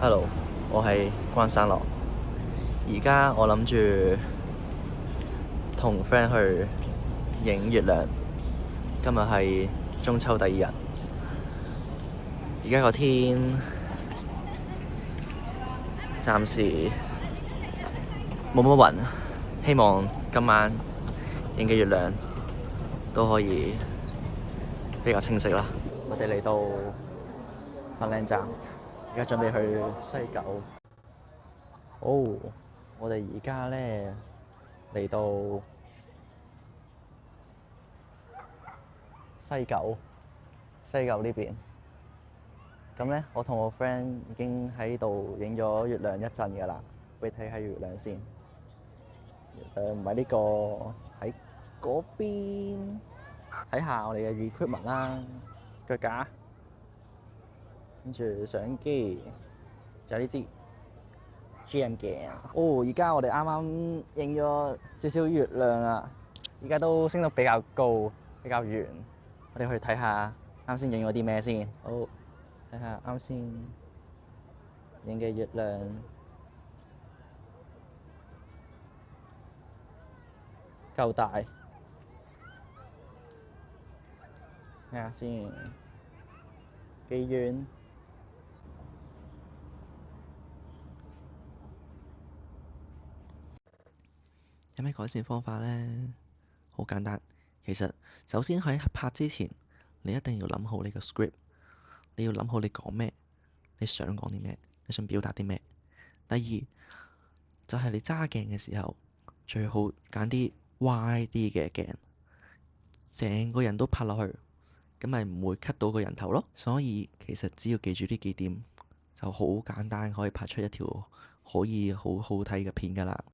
Hello，我係關山樂。而家我諗住同 friend 去影月亮。今日係中秋第二日。而家個天暫時冇乜雲，希望今晚影嘅月亮都可以比較清晰啦。我哋嚟到粉嶺站，而家準備去西九。我哋而家咧嚟到西九呢邊。咁咧，我同我 friend 已經喺度影咗月亮一陣㗎啦。俾你睇下月亮先。唔係呢個，喺嗰邊。睇下我哋嘅 equipment 啦，腳架，跟住相機，仲有呢支 GM 鏡。而家我哋啱啱影咗少少月亮啊，而家都升得比較高，比較圓。我哋去睇下啱先影咗啲咩先。好，睇下啱先影嘅月亮夠大，睇下先幾遠。有咩改善方法呢？好簡單，其實首先喺拍之前，你一定要諗好你個 script，你要諗好你講咩，你想講啲咩，你想表達啲咩。第二就係你揸鏡嘅時候，最好揀啲 wide 啲嘅鏡，成個人都拍落去，咁咪唔會 cut 到個人頭咯。所以其實只要記住呢幾點，就好簡單可以拍出一條可以好好睇嘅片㗎啦。